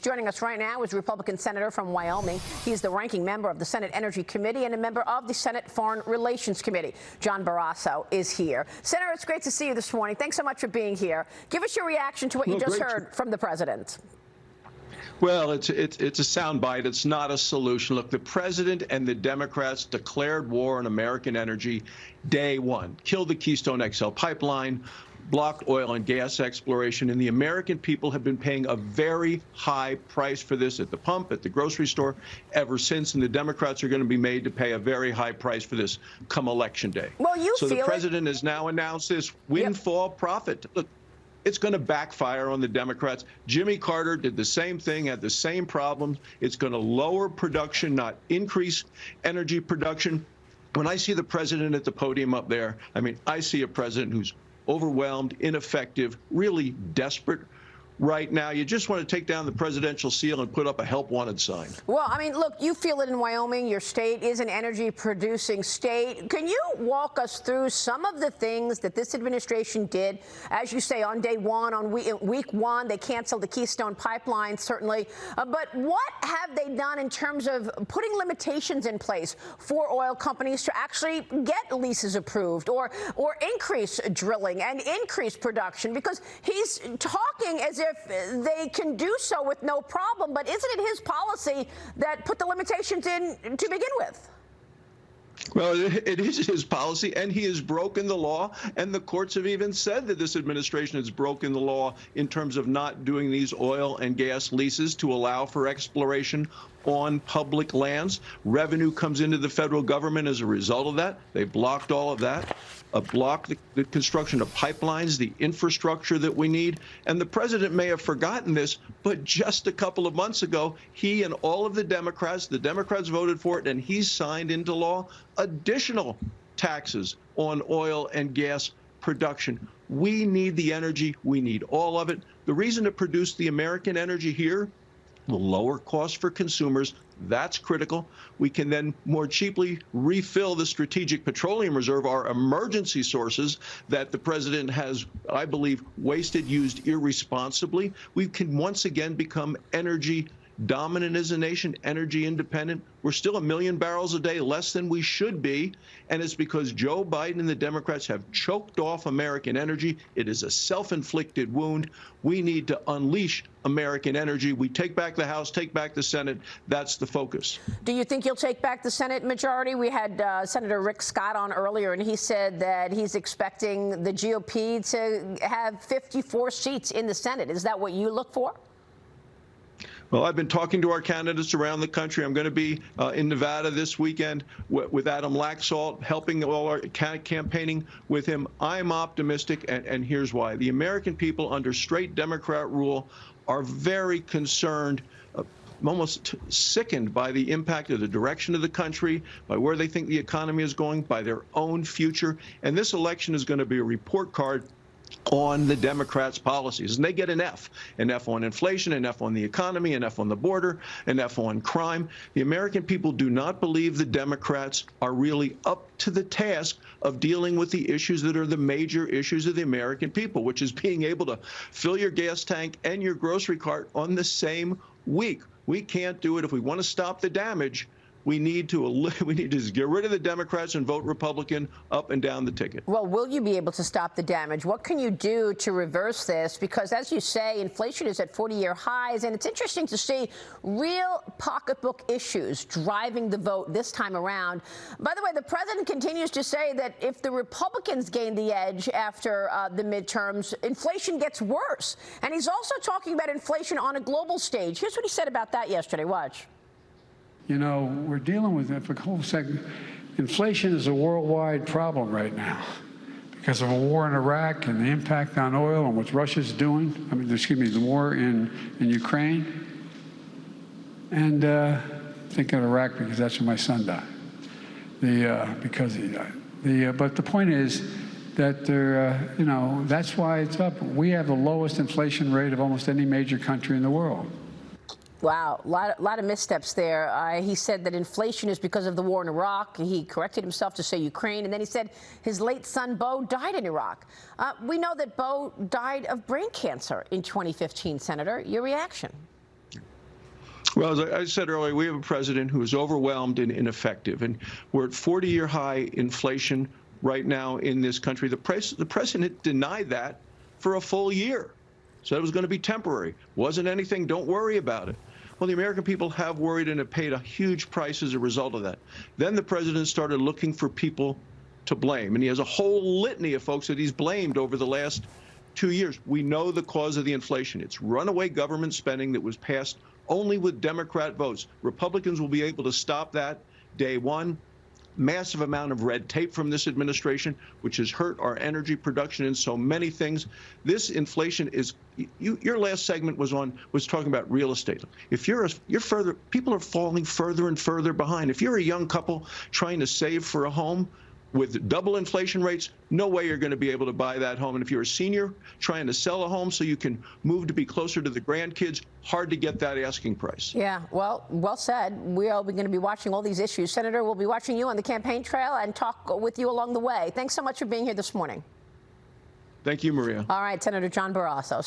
Joining us right now is Republican Senator from Wyoming. He's the ranking member of the Senate Energy Committee and a member of the Senate Foreign Relations Committee. John Barrasso is here. Senator, it's great to see you this morning. Thanks so much for being here. Give us your reaction to what you just heard from the president. Well, it's a soundbite. It's not a solution. Look, the president and the Democrats declared war on American energy day one. Killed the Keystone XL pipeline, blocked oil and gas exploration, and the American people have been paying a very high price for this at the pump, at the grocery store, ever since, and the Democrats are going to be made to pay a very high price for this come Election Day. Well, so the president has now announced this windfall profit. Look, it's going to backfire on the Democrats. Jimmy Carter did the same thing, had the same problems. It's going to lower production, not increase energy production. When I see the president at the podium up there, I mean, I see a president who's overwhelmed, ineffective, really desperate right now. You just want to take down the presidential seal and put up a help wanted sign. Well, I mean, look, you feel it in Wyoming. Your state is an energy producing state. Can you walk us through some of the things that this administration did? As you say, on day one, on week one, they canceled the Keystone pipeline, certainly. But what have they done in terms of putting limitations in place for oil companies to actually get leases approved or increase drilling and increase production? Because he's talking as if they can do so with no problem, but isn't it his policy that put the limitations in to begin with? Well, it is his policy, and he has broken the law, and the courts have even said that this administration has broken the law in terms of not doing these oil and gas leases to allow for exploration on public lands. Revenue comes into the federal government as a result of that. They blocked all of that, blocked the construction of pipelines, the infrastructure that we need. And the president may have forgotten this, but just a couple of months ago, he and all of the Democrats voted for it, and he signed into law additional taxes on oil and gas production. We need the energy. We need all of it. The reason to produce the American energy here will lower costs for consumers. That's critical. We can then more cheaply refill the Strategic Petroleum Reserve, our emergency sources that the president has, I believe, used irresponsibly. We can once again become energy dominant as a nation, energy independent. We're still 1 million barrels a day less than we should be, and it's because Joe Biden and the Democrats have choked off American energy. It is a self-inflicted wound. We need to unleash American energy. We take back the House, take back the Senate. That's the focus. Do you think you'll take back the Senate majority? We had Senator Rick Scott on earlier, and he said that he's expecting the GOP to have 54 seats in the Senate. Is that what you look for? Well, I've been talking to our candidates around the country. I'm going to be in Nevada this weekend with Adam Laxalt, helping all our campaigning with him. I'm optimistic, and here's why. The American people under straight Democrat rule are very concerned, almost sickened by the impact of the direction of the country, by where they think the economy is going, by their own future. And this election is going to be a report card on the Democrats' policies. And they get an F on inflation, an F on the economy, an F on the border, an F on crime. The American people do not believe the Democrats are really up to the task of dealing with the issues that are the major issues of the American people, which is being able to fill your gas tank and your grocery cart on the same week. We can't do it. If we want to stop the damage, we need to just get rid of the Democrats and vote Republican up and down the ticket. Well, will you be able to stop the damage? What can you do to reverse this? Because, as you say, inflation is at 40-year highs, and it's interesting to see real pocketbook issues driving the vote this time around. By the way, the president continues to say that if the Republicans gain the edge after the midterms, inflation gets worse. And he's also talking about inflation on a global stage. Here's what he said about that yesterday. Watch. You know, we're dealing with it for a whole second. Inflation is a worldwide problem right now because of a war in Iraq and the impact on oil and what Russia's doing. I mean, excuse me, the war in Ukraine. And thinking of Iraq because that's where my son died. Because he died. But the point is that you know, that's why it's up. We have the lowest inflation rate of almost any major country in the world. Wow, a lot of missteps there. He said that inflation is because of the war in Iraq. He corrected himself to say Ukraine, and then he said his late son, Bo, died in Iraq. We know that Bo died of brain cancer in 2015, Senator. Your reaction? Well, as I said earlier, we have a president who is overwhelmed and ineffective, and we're at 40-year high inflation right now in this country. The president denied that for a full year. Said it was going to be temporary. Wasn't anything. Don't worry about it. Well, the American people have worried and have paid a huge price as a result of that. Then the president started looking for people to blame, and he has a whole litany of folks that he's blamed over the last 2 years. We know the cause of the inflation. It's runaway government spending that was passed only with Democrat votes. Republicans will be able to stop that day one. Massive amount of red tape from this administration, which has hurt our energy production and so many things. This inflation is. Your last segment was talking about real estate. If you're further, people are falling further and further behind. If you're a young couple trying to save for a home, with double inflation rates, no way you're going to be able to buy that home. And if you're a senior trying to sell a home so you can move to be closer to the grandkids, hard to get that asking price. Yeah, well said. We are going to be watching all these issues. Senator, we'll be watching you on the campaign trail and talk with you along the way. Thanks so much for being here this morning. Thank you, Maria. All right, Senator John Barrasso.